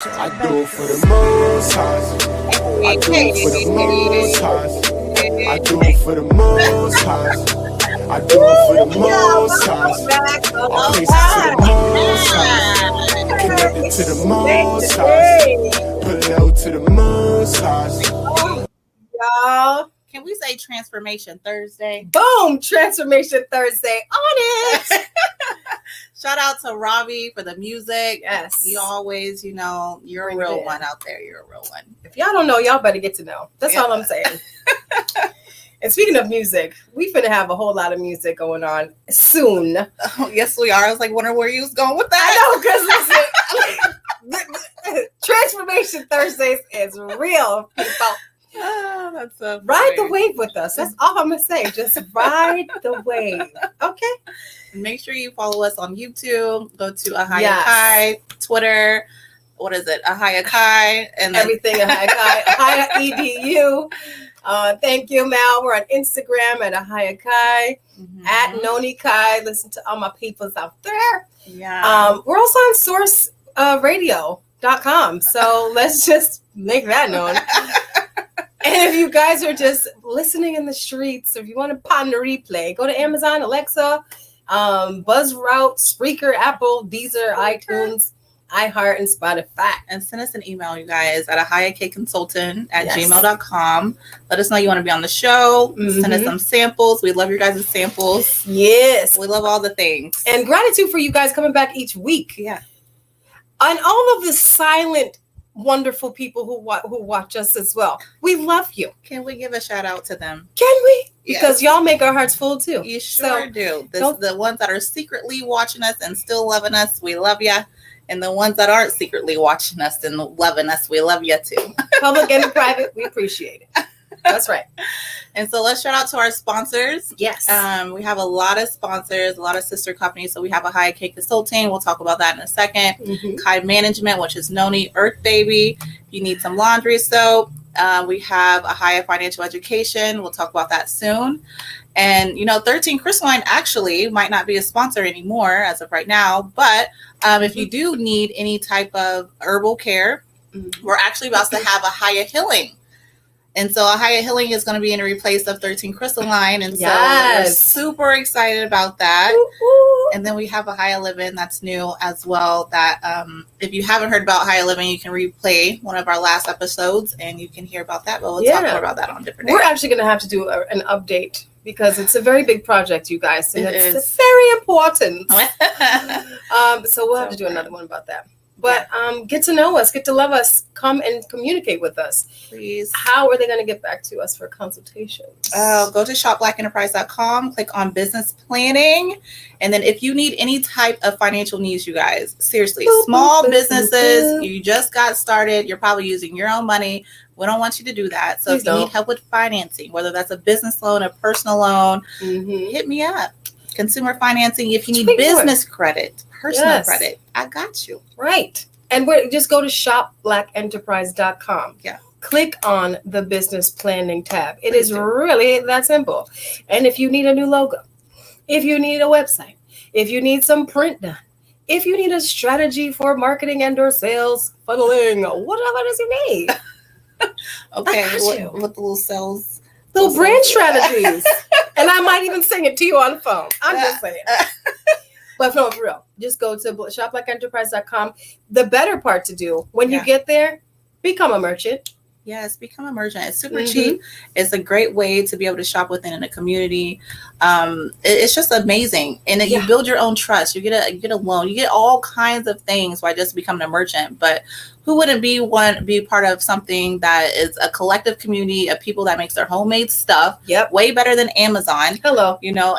I do it for the most highs. I do it for the most highs. I do it for the most highs. I do it for the most highs. All praises to the most highs. Connected to the most highs. Put low to the most highs. Y'all, can we say Transformation Thursday? Boom! Transformation Thursday on it. Shout out to Robbie for the music. Yes. You always, you're a real one out there. You're a real one. If y'all don't know, y'all better get to know. That's all I'm saying. And speaking of music, we finna have a whole lot of music going on soon. Oh, yes, we are. I was like, wondering where you was going with that. I know, because Transformation Thursdays is real, people. Oh, that's so funny. Ride the wave with us. That's all I'm gonna say. Just ride the wave. Okay. Make sure you follow us on YouTube. Go to Ahava Kai, Twitter. What is it? Ahava Kai and everything Ahava Kai. Ahava EDU. Thank you, Mal. We're on Instagram at Ahava Kai, at Noni Kai. Listen to all my peoples out there. Yeah. We're also on sourceradio.com. So let's just make that known. And if you guys are just listening in the streets, or if you want to ponder replay, go to Amazon, Alexa, Buzzroute, Spreaker, Apple, Deezer, iTunes, iHeart, and Spotify. And send us an email, you guys, at ahayakconsultant@gmail.com. Let us know you want to be on the show. Send us some samples. We love your guys' samples. Yes. We love all the things. And gratitude for you guys coming back each week. Yeah. And all of the silent, wonderful people who watch us as well. We love you. Can we give a shout out to them? Can we? Because y'all make our hearts full too. You sure do. The ones that are secretly watching us and still loving us, we love ya. And the ones that aren't secretly watching us and loving us, we love you too. Public and private, we appreciate it. That's right. And so let's shout out to our sponsors. Yes. We have a lot of sponsors, a lot of sister companies. So we have Ahava Kai Consulting. We'll talk about that in a second. Kai Management, which is Noni, Earth Baby. If you need some laundry soap. We have Ahava Financial Education. We'll talk about that soon. And, 13 Crystalline actually might not be a sponsor anymore as of right now. But if you do need any type of herbal care, we're actually about to have Ahava Healing. And so Ahava Healing is going to be in replace of 13 Crystalline. And so we're super excited about that. Ooh. And then we have Ahava Living that's new as well. That if you haven't heard about Ahava Living, you can replay one of our last episodes and you can hear about that. But we'll talk more about that on a different day. We're actually going to have to do an update because it's a very big project, you guys. And it's very important. So we'll have to do another one about that. But get to know us, get to love us, come and communicate with us. Please. How are they going to get back to us for consultations? Go to shopblackenterprise.com, click on business planning. And then if you need any type of financial needs, you guys, seriously, small businesses, you just got started, you're probably using your own money. We don't want you to do that. So if you need help with financing, whether that's a business loan, a personal loan, hit me up. Consumer financing, if you need business credit, personal credit, I got you. Right. And just go to shopblackenterprise.com. Yeah. Click on the business planning tab. It is really that simple. And if you need a new logo, if you need a website, if you need some print done, if you need a strategy for marketing and or sales, funneling, whatever it is you need. Okay. What the little sales? Little brand strategies. And I might even sing it to you on the phone. I'm just saying. But no, for real, just go to shopblackenterprise.com. The better part to do when you get there, become a merchant. Yes, become a merchant. It's super cheap. It's a great way to be able to shop within a community. It's just amazing. And then you build your own trust. You get a loan. You get all kinds of things by just becoming a merchant. But who wouldn't be part of something that is a collective community of people that makes their homemade stuff way better than Amazon. Hello.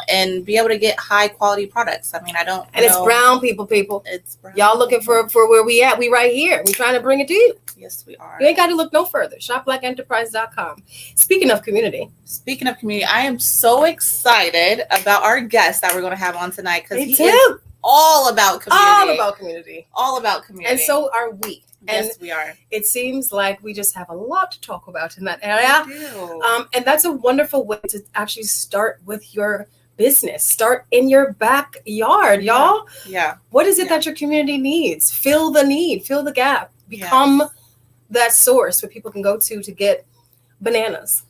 And be able to get high quality products. I mean, it's brown people. It's brown. Y'all looking for where we at. We right here. We trying to bring it to you. Yes, we are. You ain't got to look no further. Shopblackenterprise.com. Speaking of community, I am so excited about our guest that we're going to have on tonight because he is all about community. All about community. And so are we. Yes, we are. It seems like we just have a lot to talk about in that area. We do. And that's a wonderful way to actually start with your business. Start in your backyard, y'all. Yeah. What is it that your community needs? Fill the need, fill the gap. Become that source where people can go to get bananas.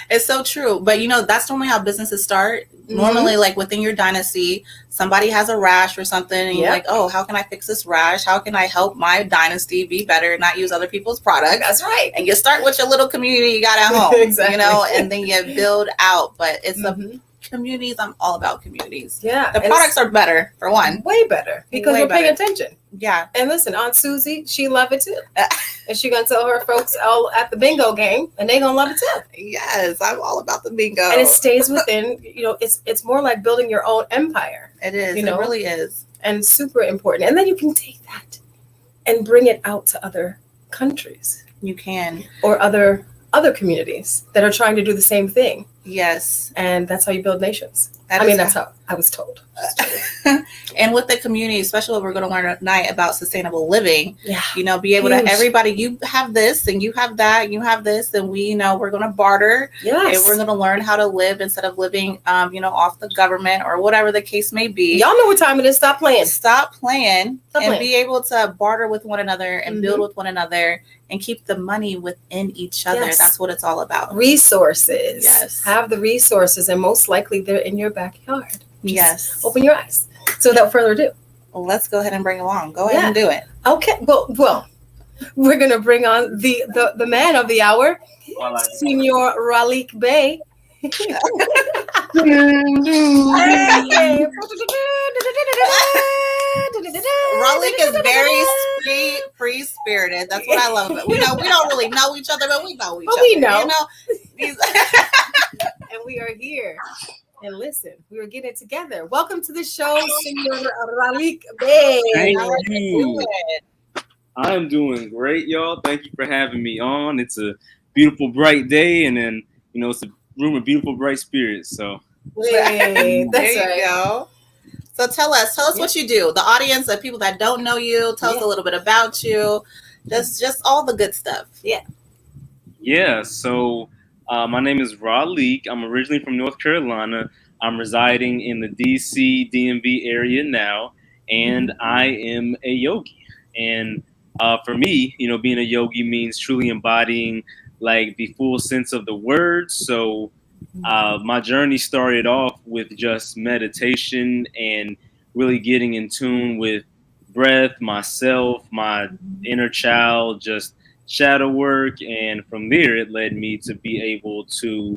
It's so true. But that's normally how businesses start. Normally, like within your dynasty, somebody has a rash or something, and you're like, oh, how can I fix this rash? How can I help my dynasty be better and not use other people's products? That's right. And you start with your little community you got at home, Exactly. And then you build out. But it's communities. I'm all about communities. Yeah. The products are better, for one. Way better. Because we're paying attention. Yeah. And listen, Aunt Susie, she love it too. And she gonna tell her folks all at the bingo game, and they gonna love it too. Yes, I'm all about the bingo. And it stays within, it's more like building your own empire. It is. It really is. And super important. And then you can take that and bring it out to other countries. You can. Or other communities that are trying to do the same thing. Yes. And that's how you build nations. That's how I was told. And with the community, especially what we're going to learn tonight about sustainable living, be able Huge. to, everybody, you have this and you have that, and you have this, and we're going to barter. Yes. And we're going to learn how to live instead of living, off the government or whatever the case may be. Y'all know what time it is. Stop playing. Be able to barter with one another and build with one another and keep the money within each other. Yes. That's what it's all about. Resources. Yes. Have the resources, and most likely they're in your backyard. Yes. Open your eyes. So without further ado, well, let's go ahead and bring along. Go ahead and do it. Okay. Well, we're gonna bring on the man of the hour, Senor Ralik Bey. Ralik is very free spirited. That's what I love about it. We don't really know each other, but we know each other. We know. And we are here. And listen, we were getting it together. Welcome to the show, Senor Ralik Bey. Thank you. I'm doing great, y'all. Thank you for having me on. It's a beautiful, bright day, and then it's a room of beautiful, bright spirits. So, hey, that's there you go. So tell us what you do. The audience, the people that don't know you, tell us a little bit about you. Just all the good stuff. Yeah. Yeah. So. My name is Ralik. I'm originally from North Carolina. I'm residing in the DC, DMV area now, and I am a yogi. And for me, being a yogi means truly embodying like the full sense of the word. So my journey started off with just meditation and really getting in tune with breath, myself, my inner child, just shadow work, and from there it led me to be able to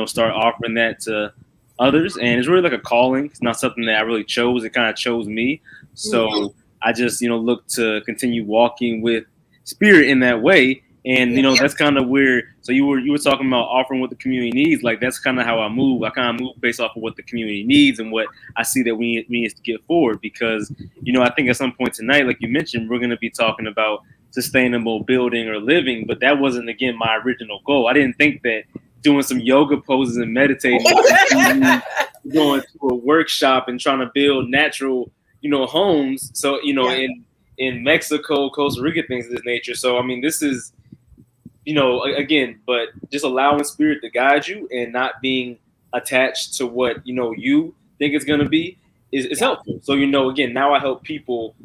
start offering that to others. And it's really like a calling. It's not something that I really chose. It kind of chose me. So I just look to continue walking with spirit in that way. And that's kind of where, so you were talking about offering what the community needs. Like that's kind of how I move. I kind of move based off of what the community needs and what I see that we need to get forward. Because I think at some point tonight, like you mentioned, we're going to be talking about sustainable building or living, but that wasn't, again, my original goal. I didn't think that doing some yoga poses and meditating, going to a workshop and trying to build natural, homes. So, in Mexico, Costa Rica, things of this nature. So, I mean, this is, again, but just allowing spirit to guide you and not being attached to what, you think it's going to be is helpful. So, again, now I help people,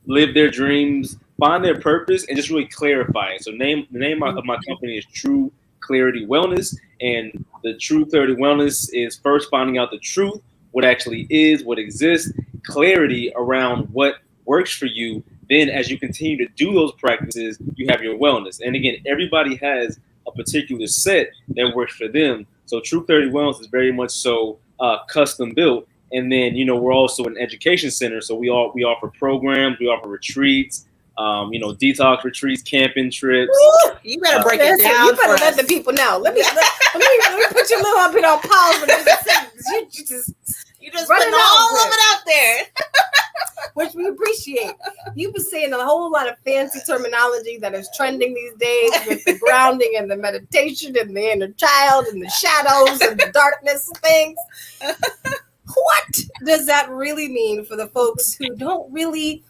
live their dreams, find their purpose, and just really clarify it. So the name of my company is True Clarity Wellness, and the True Clarity Wellness is first finding out the truth, what actually is, what exists, clarity around what works for you. Then as you continue to do those practices, you have your wellness. And again, everybody has a particular set that works for them. So True Clarity Wellness is very much so custom built. And then, we're also an education center. So we offer programs, we offer retreats, detox retreats, camping trips. You better break it down. You better let the people know. Let me put your little up in on pause for this second. You just putting all of it out there. Which we appreciate. You've been saying a whole lot of fancy terminology that is trending these days with the grounding and the meditation and the inner child and the shadows and the darkness and things. What does that really mean for the folks who don't really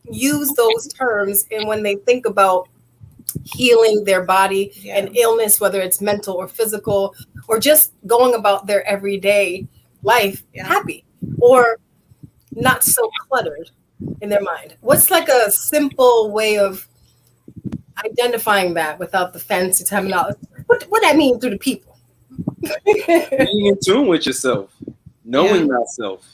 use those terms and when they think about healing their body and illness, whether it's mental or physical, or just going about their everyday life happy or not so cluttered? in their mind? What's like a simple way of identifying that without the fancy terminology? What I mean through the people? Being in tune with yourself, knowing thyself.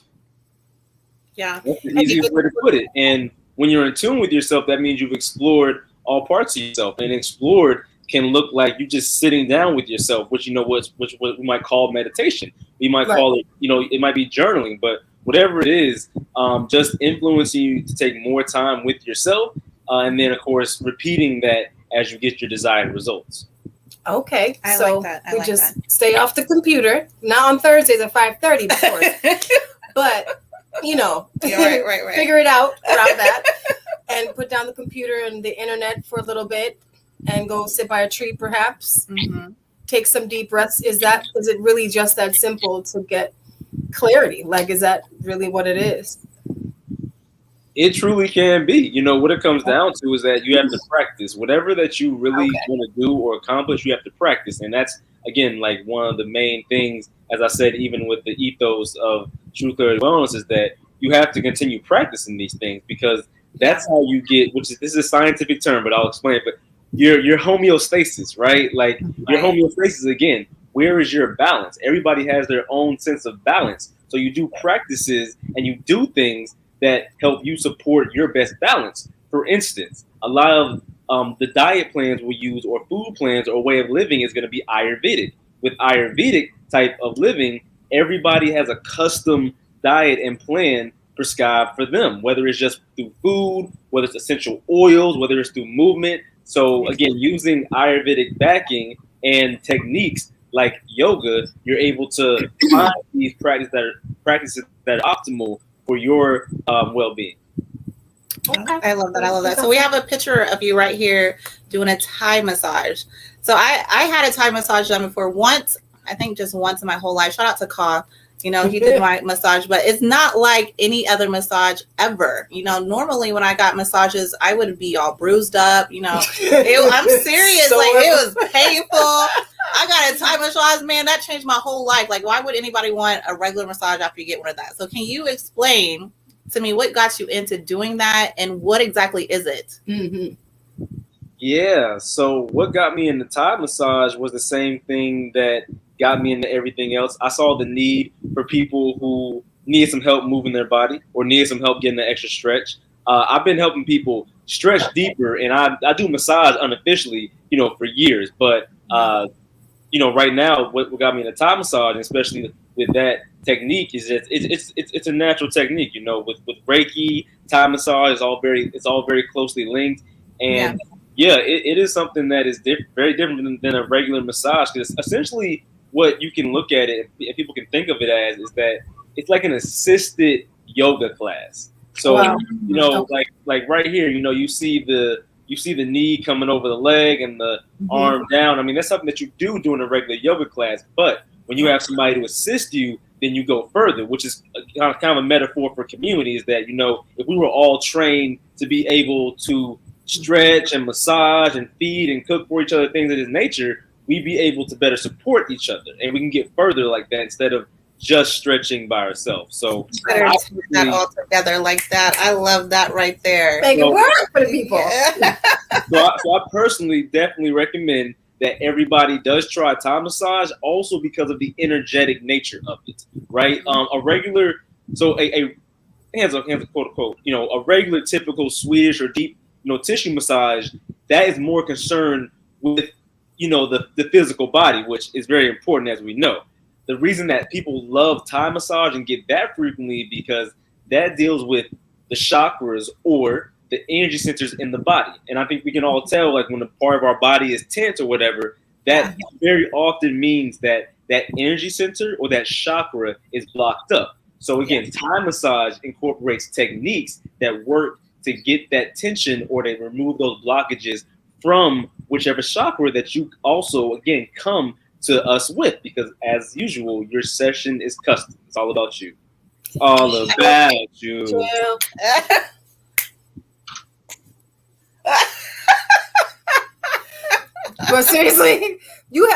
Yeah. That's the easiest way to put it. And when you're in tune with yourself, that means you've explored all parts of yourself. And explored can look like you just sitting down with yourself, which which what we might call meditation. We might call it, it might be journaling, but whatever it is, just influencing you to take more time with yourself, and then of course repeating that as you get your desired results. Okay, I so like that. I we like just that. stay off the computer. Not on Thursdays at 5:30, of course. But right. figure it out around that, and put down the computer and the internet for a little bit, and go sit by a tree, perhaps. Mm-hmm. Take some deep breaths. Is it really just that simple to get clarity? Like, is that really what it is? It truly can be. What it comes down to is that you have to practice. Whatever that you really want to do or accomplish, you have to practice. And that's, again, like one of the main things, as I said, even with the ethos of True Clarity Wellness, is that you have to continue practicing these things, because that's how you get, this is a scientific term, but I'll explain it. But your homeostasis, right? Like your homeostasis, again, where is your balance? Everybody has their own sense of balance. So you do practices and you do things that help you support your best balance. For instance, a lot of the diet plans we use, or food plans, or way of living, is going to be Ayurvedic. With Ayurvedic type of living, everybody has a custom diet and plan prescribed for them, whether it's just through food, whether it's essential oils, whether it's through movement. So again, using Ayurvedic backing and techniques like yoga, you're able to find these practices that are optimal for your well-being. I love that. So we have a picture of you right here doing a Thai massage. So I had a Thai massage done before once, I think just once in my whole life. Shout out to Ka. He did my massage, but it's not like any other massage ever. Normally when I got massages, I would be all bruised up. I'm serious. So it was painful. I got a Thai massage, man. That changed my whole life. Like, why would anybody want a regular massage after you get one of that? So can you explain to me what got you into doing that, and what exactly is it? Mm-hmm. Yeah. So what got me into Thai massage was the same thing that got me into everything else. I saw the need for people who needed some help moving their body, or needed some help getting the extra stretch. I've been helping people stretch deeper, and I do massage unofficially, for years. But right now, what got me into Thai massage, especially with that technique, is that it's a natural technique. With Reiki, Thai massage is all very closely linked, and it is something that is very different than a regular massage, because essentially what you can look at it, and people can think of it as, is that it's like an assisted yoga class. So like right here, you see the knee coming over the leg and the arm down. I mean, that's something that you do during a regular yoga class. But when you have somebody to assist you, then you go further, which is kind of a metaphor for community. Is that if we were all trained to be able to stretch and massage and feed and cook for each other, things of this nature, we'd be able to better support each other, and we can get further like that instead of just stretching by ourselves. So better take that all together like that. I love that right there. Make it work for the people. So I personally definitely recommend that everybody does try Thai massage, also because of the energetic nature of it, right? A regular, so a hands up, quote unquote, a regular typical Swedish or deep, tissue massage, that is more concerned with, the physical body, which is very important, as we know. The reason that people love Thai massage and get that frequently, because that deals with the chakras, or the energy centers in the body. And I think we can all tell, like, when a part of our body is tense or whatever, that very often means that that energy center or that chakra is blocked up. So again, Thai massage incorporates techniques that work to get that tension, or to remove those blockages from whichever chakra that you also, again, come to us with, because as usual, your session is custom. It's all about you. It's all about you. But seriously, you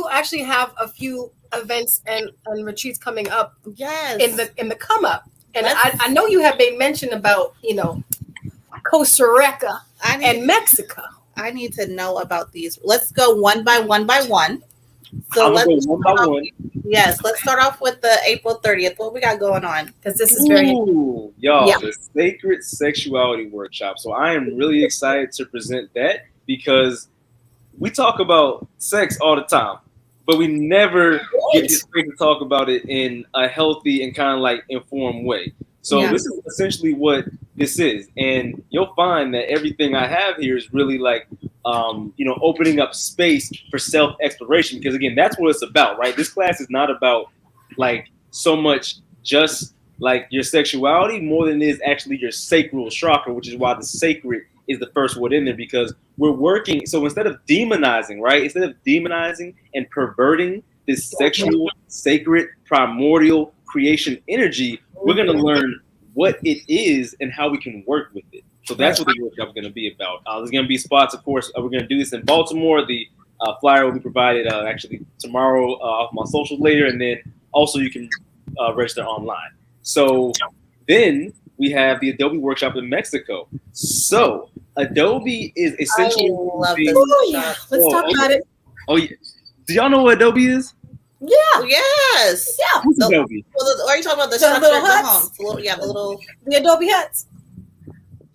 actually have a few events and retreats coming up Yes. in the come up. And I know you have made mention about, Costa Rica and Mexico. I need to know about these. Let's go one by one. So I'm let's gonna go one by one. Yes, let's start off with the April 30th. What we got going on? Because this is very y'all, the Sacred Sexuality Workshop. So I am really excited to present that because we talk about sex all the time, but we never get this way to talk about it in a healthy and kind of like informed way. So this is essentially what this is. And you'll find that everything I have here is really like, opening up space for self-exploration. Because again, that's what it's about, right? This class is not about like so much just like your sexuality more than it is actually your sacral chakra, which is why the sacred is the first word in there, because we're working. So instead of demonizing, right? Instead of demonizing and perverting this sexual, sacred, primordial creation energy, we're going to learn what it is and how we can work with it. So that's what the workshop is going to be about. There's going to be spots, of course. We're going to do this in Baltimore. The flyer will be provided actually tomorrow off my social later, and then also you can register online. So then we have the Adobe workshop in Mexico. So Adobe is essentially. Let's talk about it. Oh yeah. Do y'all know what Adobe is? Yeah. Yes. Yeah. What's Adobe? Are you talking about the structure of the homes? The Adobe huts.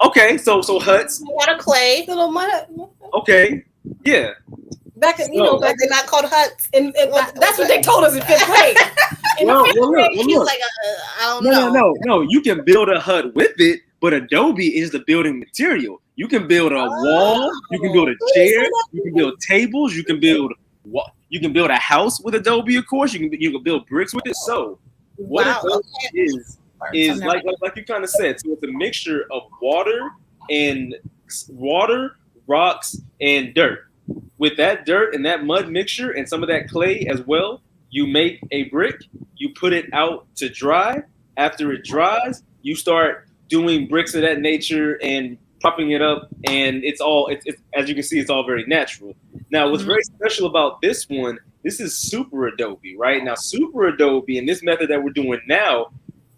Okay, so huts. Out of clay. Little mud. Okay. Yeah. Back in, back they're not called huts. That's what they told us in 5th grade. Look, I don't know. No. You can build a hut with it, but Adobe is the building material. You can build a wall. You can build a chair. You can build tables. You can build a house with Adobe, of course. You can build bricks with it. So what Adobe is like you kind of said. So it's a mixture of water, rocks, and dirt. With that dirt and that mud mixture and some of that clay as well, you make a brick. You put it out to dry. After it dries, you start doing bricks of that nature and propping it up, and it's as you can see, it's all very natural. Now, what's very special about this one, this is Super Adobe, right? Now, Super Adobe and this method that we're doing now,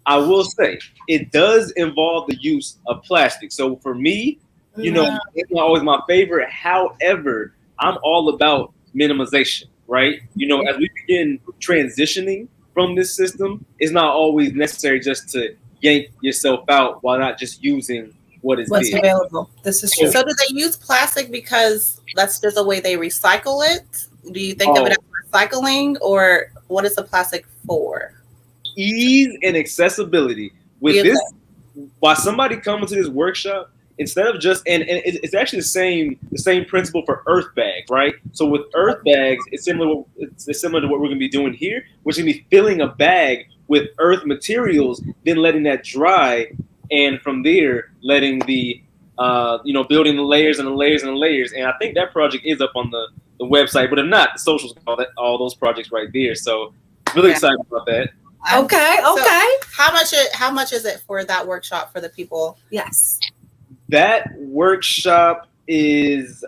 I will say, it does involve the use of plastic. So for me, it's not always my favorite. However, I'm all about minimization, right? As we begin transitioning from this system, it's not always necessary just to yank yourself out while not just using what's available. This is true. So do they use plastic because that's just the way they recycle it? Do you think of it as recycling, or what is the plastic for? Ease and accessibility. With this, while somebody coming to this workshop, instead of just and it's actually the same principle for earth bags, right? So with earth bags, it's similar to what we're going to be doing here. We're going to be filling a bag with earth materials, then letting that dry, and from there letting the building the layers and the layers and the layers. And I think that project is up on the website, but if not, the socials, all those projects right there. So really excited about that. Okay. So how much is it for that workshop for the people? Yes. That workshop is,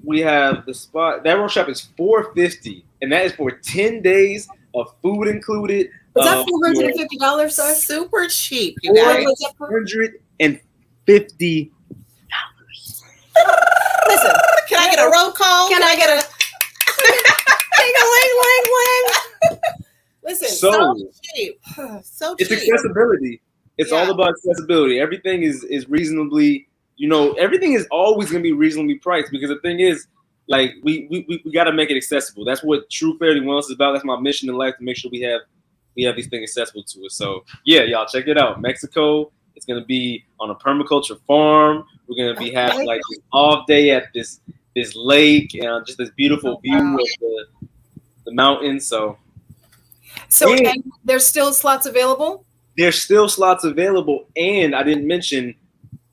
we have the spot. That workshop is $450, and that is for 10 days of food included. Is that $450, sir? Super cheap, you guys. $450. Listen, can I get a roll call? Can I get a ling-a-ling-ling-ling? Listen, so cheap. So cheap. It's accessibility. It's all about accessibility. Everything is reasonably, everything is always going to be reasonably priced, because the thing is, like, we got to make it accessible. That's what True Clarity Wellness is about. That's my mission in life, to make sure we have these things accessible to us. So yeah, y'all check it out. Mexico. It's going to be on a permaculture farm. We're going to be having like this off day at this lake, and just this beautiful view of the mountains. So and there's still slots available? There's still slots available, and I didn't mention,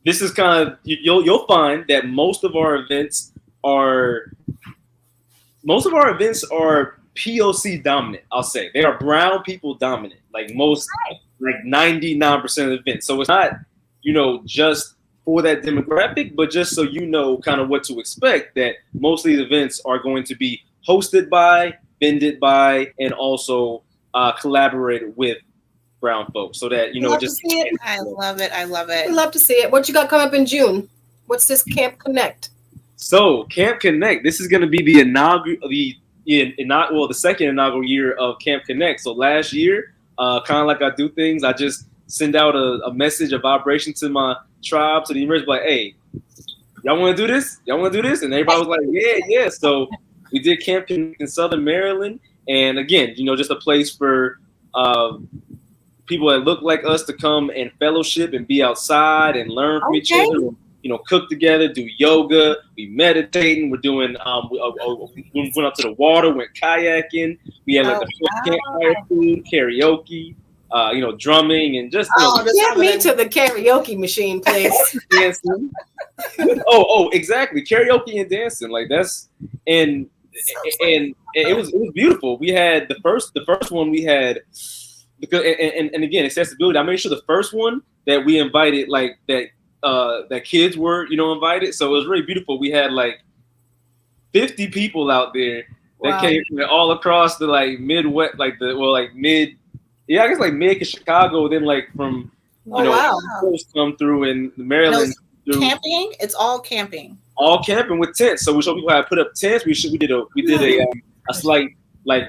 this is kind of, you'll find that most of our events are POC dominant. I'll say they are brown people dominant, like 99% of the events. So it's not, just for that demographic, but just so you know kind of what to expect, that most of these events are going to be hosted by bended by, and also collaborate with brown folks, so that Love to just see it. I love it. I love it. We love to see it. What you got coming up in June? What's this Camp Connect? So Camp Connect, this is going to be the second inaugural year of Camp Connect. So last year, kind of like I do things, I just send out a message, a vibration to my tribe, to the universe, like, hey, y'all want to do this? Y'all want to do this? And everybody was like, yeah. So we did Camp Connect in Southern Maryland, and again, just a place for people that look like us to come and fellowship and be outside and learn from each other. Cook together, do yoga, we meditating, we're doing, we went up to the water, went kayaking, we had like the campfire food, karaoke, drumming, and just, get me to the karaoke machine, please. Dancing. Exactly. Karaoke and dancing. Like that's, and it was beautiful. We had the first one we had, because, and again, accessibility. I made sure the first one that we invited, like that kids were, invited. So it was really beautiful. We had like 50 people out there that came from all across the Midwest, mid Chicago. Then from coast come through in Maryland. Camping. It's all camping. All camping with tents. So we showed people how to put up tents. We did a slight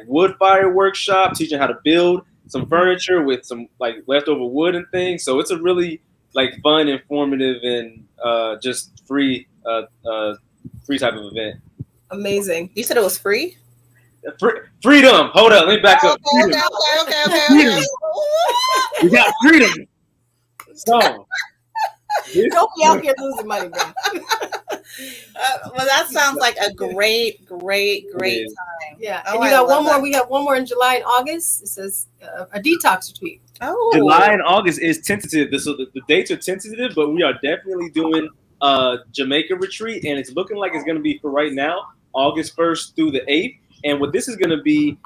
wood fire workshop, teaching how to build some furniture with some leftover wood and things. So it's a really fun, informative, and just free type of event. Amazing. You said it was free? Freedom. Hold up. Let me back up. Okay. We got freedom. So. Don't be out here losing money, bro. Well, that sounds like a great time. Yeah, and you got one more. We got one more in July and August. It says a detox retreat. Oh, July and August is tentative. So the dates are tentative, but we are definitely doing a Jamaica retreat, and it's looking like it's going to be, for right now, August 1st through the 8th. And what this is going to be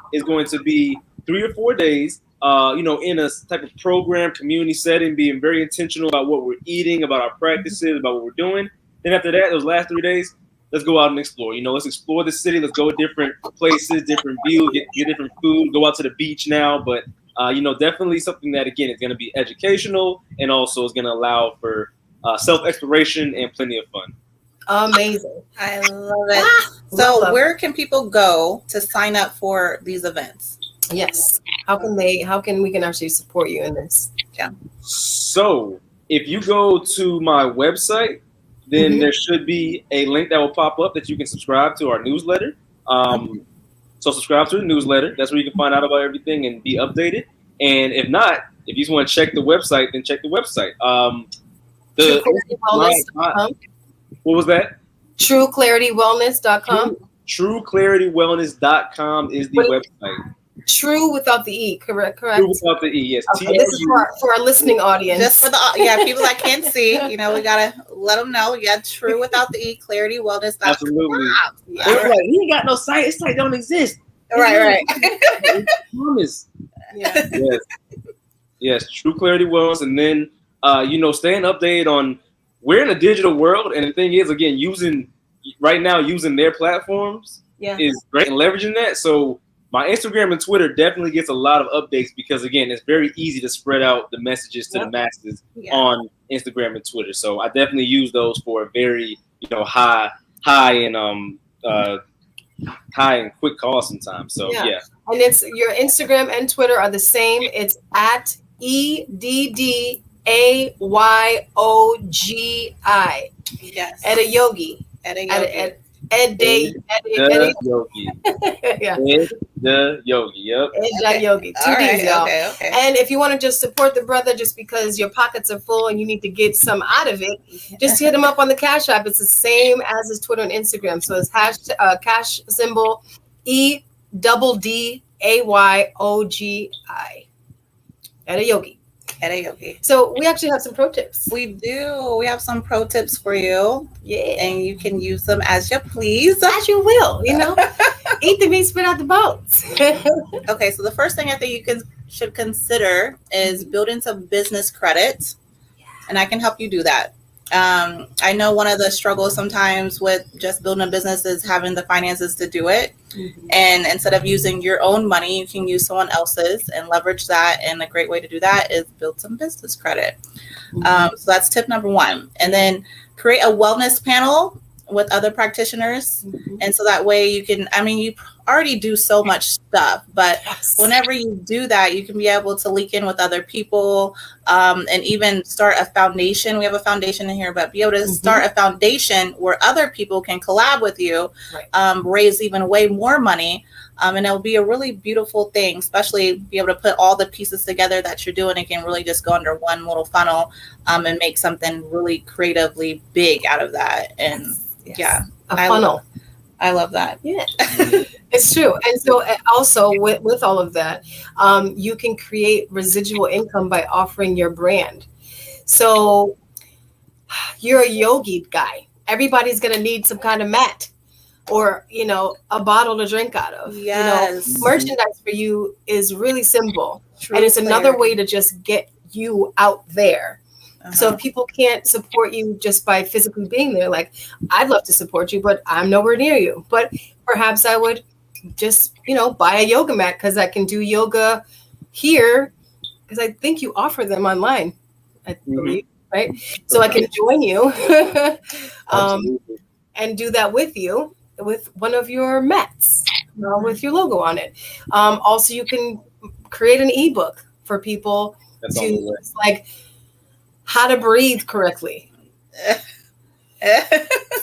3 or 4 days. In a type of program, community setting, being very intentional about what we're eating, about our practices, about what we're doing. Then after that, those last 3 days, let's go out and explore. Let's explore the city. Let's go to different places, different views, get different food, go out to the beach now. But, definitely something that, again, is going to be educational and also is going to allow for self-exploration and plenty of fun. Amazing. I love it. So where can people go to sign up for these events? Yes. How can we actually support you in this? Yeah. So if you go to my website, then there should be a link that will pop up that you can subscribe to our newsletter. So subscribe to the newsletter. That's where you can find out about everything and be updated. And if not, if you just want to check the website, then check the website. What was that? TrueClarityWellness.com. TrueClarityWellness.com is the website. True without the E, correct? True without the E, yes. Okay, this is for our listening audience. Just for people that can't see, we gotta let them know. Yeah, True without the E, ClarityWellness.com. Absolutely. Yeah. They're like, he ain't got no site. It's like don't exist. Right. Promise. Yeah. Yes. True Clarity Wellness, and then staying updated on. We're in a digital world, and the thing is, again, using their platforms is great and leveraging that. So my Instagram and Twitter definitely gets a lot of updates because, again, it's very easy to spread out the messages to the masses on Instagram and Twitter. So I definitely use those for a very, high and quick call sometimes. So yeah. And it's your Instagram and Twitter are the same. It's at EDDAYOGI. Yes. Ed-a-yogi. Ed-a-yogi. Yogi. Yeah. The yogi. Yep. Yogi. Two D's, y'all. Okay. And if you want to just support the brother just because your pockets are full and you need to get some out of it, just hit him up on the Cash App. It's the same as his Twitter and Instagram. So it's cash symbol EDDAYOGI. Ed-a-yogi. So we actually have some pro tips. We do. We have some pro tips for you. Yeah. And you can use them as you please. As you will, Eat the meat, spit out the bones. Okay, so the first thing I think you should consider is building some business credit. And I can help you do that. I know one of the struggles sometimes with just building a business is having the finances to do it. And instead of using your own money, you can use someone else's and leverage that. And a great way to do that is build some business credit. So that's tip number one. And then create a wellness panel with other practitioners. And so that way you can, I mean, you already do so much stuff, but whenever you do that, you can be able to link in with other people, and even start a foundation. We have a foundation in here, but be able to start a foundation where other people can collab with you, raise even way more money. And it'll be a really beautiful thing, especially be able to put all the pieces together that you're doing. It can really just go under one little funnel, and make something really creatively big out of that. And yeah, a funnel. I love that. Yeah, it's true. And so also with all of that, you can create residual income by offering your brand. So you're a yogi guy. Everybody's going to need some kind of mat or, you know, a bottle to drink out of. Yes. You know, merchandise for you is really simple. And it's another way to just get you out there. So if people can't support you just by physically being there, like, I'd love to support you, but I'm nowhere near you. But perhaps I would just, you know, buy a yoga mat because I can do yoga here because I think you offer them online, I believe, right? So I can join you and do that with you with one of your mats with your logo on it. Also, you can create an ebook for people to, like, how to breathe correctly.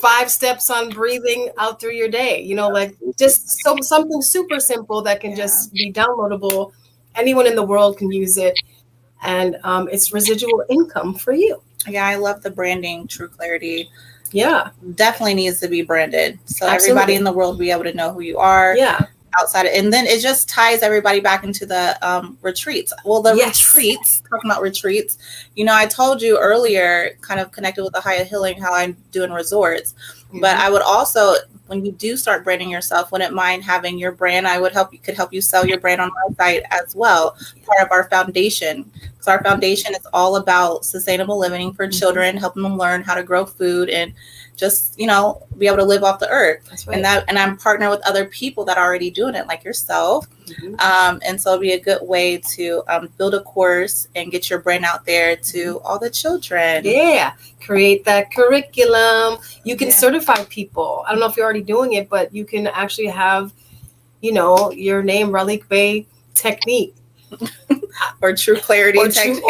5 steps on breathing out through your day. You know, like just something super simple that can just be downloadable. Anyone in the world can use it. And it's residual income for you. Yeah, I love the branding, True Clarity. Yeah. Definitely needs to be branded. So everybody in the world will be able to know who you are. Yeah. Outside of, and then it just ties everybody back into the retreats. Well, the retreats, talking about retreats, you know, I told you earlier, kind of connected with the higher healing, how I'm doing resorts. But I would also, when you do start branding yourself, wouldn't mind having your brand. I would could help you sell your brand on my site as well, part of our foundation. Because our foundation is all about sustainable living for children, helping them learn how to grow food and just, you know, be able to live off the earth. That's right. And I'm partnered with other people that are already doing it, like yourself. And so it'll be a good way to build a course and get your brand out there to all the children. Yeah. Create that curriculum. You can certify people. I don't know if you're already doing it, but you can actually have, you know, your name, Ralik Bay Technique. Or True Clarity Technique.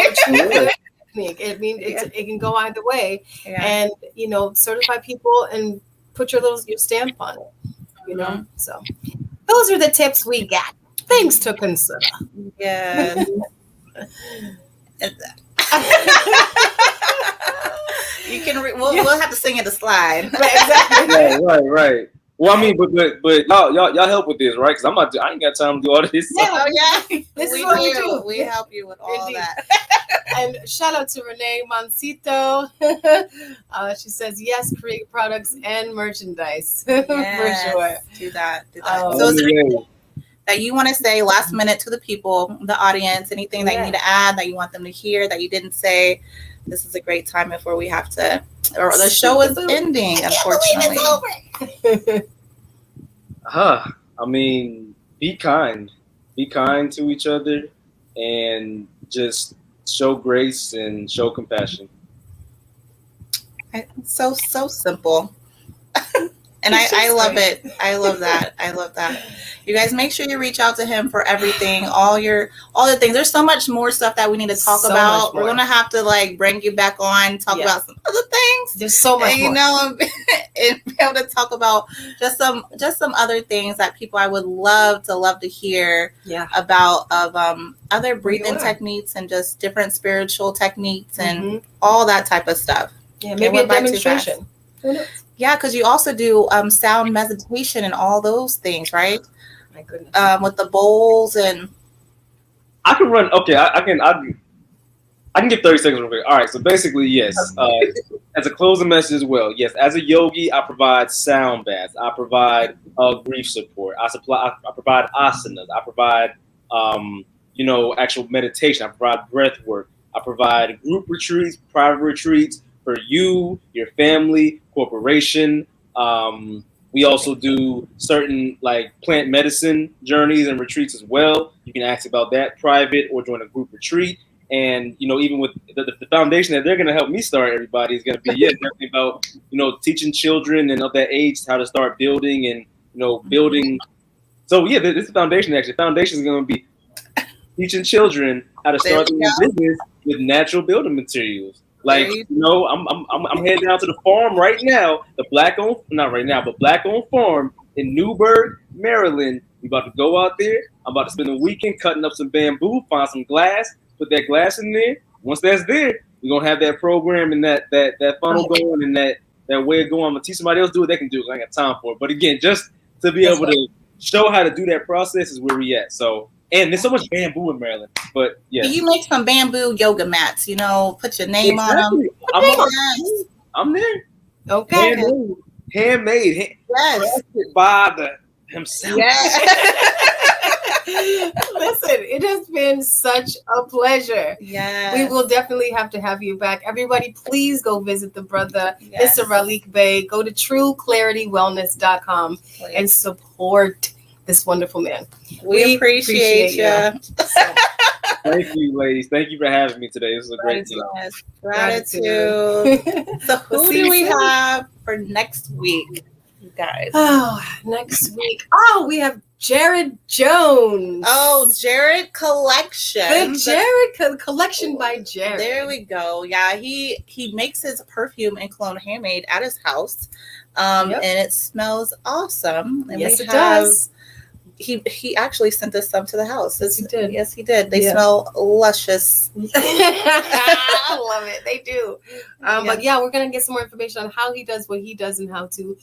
I mean, it can go either way, and you know, certify people and put your stamp on it. You know, so those are the tips we got. Things to consider. Yeah. You can. We'll have to sing it a slide. Right, exactly. Right. Well, I mean, but y'all help with this, right? Because I ain't got time to do all this. This is what we do. We help you with all that. And shout out to Renee Mancito. She says, yes, create products and merchandise. Yes, for sure. Do that. So is there anything that you want to say last minute to the people, the audience, anything that you need to add, that you want them to hear, that you didn't say? This is a great time before we have to, or the show is ending, unfortunately. I mean, be kind to each other and just show grace and show compassion. So simple. And I love it. I love that. You guys, make sure you reach out to him for everything, all the things. There's so much more stuff that we need to talk about. We're gonna have to like bring you back on, talk about some other things. There's so much more. You know, and be able to talk about just some other things that people I would love to hear about of other breathing techniques and just different spiritual techniques and all that type of stuff. Yeah, maybe a demonstration. Yeah, because you also do sound meditation and all those things, right? My goodness. With the bowls and. I can run. Okay, I can give 30 seconds real quick. All right, so basically, yes. As a closing message as well, yes. As a yogi, I provide sound baths. I provide grief support. I provide asanas. I provide actual meditation. I provide breath work. I provide group retreats, private retreats for you, your family, corporation, We also do certain like plant medicine journeys and retreats as well. You can ask about that private or join a group retreat. And even with the foundation that they're going to help me start, everybody is going to be definitely about teaching children and of that age how to start building and building. So this is the foundation. Actually, foundation is going to be teaching children how to start their business with natural building materials. Like I'm heading down to the farm right now. The black-owned farm in Newburgh, Maryland. We about to go out there. I'm about to spend a weekend cutting up some bamboo, find some glass, put that glass in there. Once that's there, we're gonna have that program and that funnel going and that way of going. I'm gonna teach somebody else do it. They can do it. I ain't got time for it. But again, just to be able to show how to do that process is where we at. So. And there's so much bamboo in Maryland, but yeah. You make some bamboo yoga mats, put your name on them. I'm there. Okay. Handmade. Yes. By himself. Yes. Listen, it has been such a pleasure. Yes. We will definitely have to have you back. Everybody, please go visit the brother, Mr. Ralik Bey. Go to trueclaritywellness.com and support this wonderful man. We appreciate you. Thank you, ladies. Thank you for having me today. This was a great deal. Gratitude. So who do we have for next week, you guys? Oh, next week. Oh, we have Jared Jones. Oh, Jared Collection. The Jared Collection by Jared. There we go. Yeah, he makes his perfume and cologne handmade at his house. And it smells awesome. And yes, it does. He actually sent us some to the house. Yes, he did. Yes, he did. They smell luscious. I love it. They do. But we're going to get some more information on how he does what he does and how to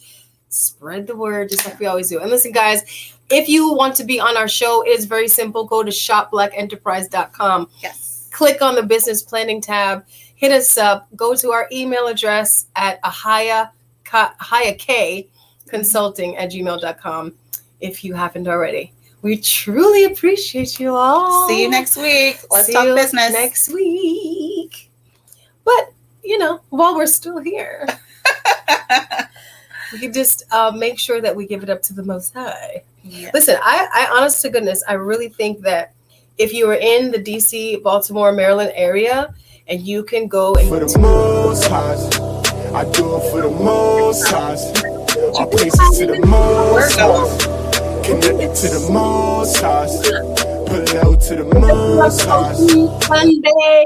spread the word just like we always do. And listen, guys, if you want to be on our show, it is very simple. Go to shopblackenterprise.com. Yes. Click on the business planning tab. Hit us up. Go to our email address at ahaya.consulting@gmail.com. If you haven't already. We truly appreciate you all. See you next week. Let's talk business. Next week. But, while we're still here, we can just make sure that we give it up to the Most High. Yeah. Listen, I honest to goodness, I really think that if you are in the DC, Baltimore, Maryland area, and you can go and... For the Most High, I do it for the Most High. Our places to the Most High. Connected to the Most High, put out to the Most High. Sunday.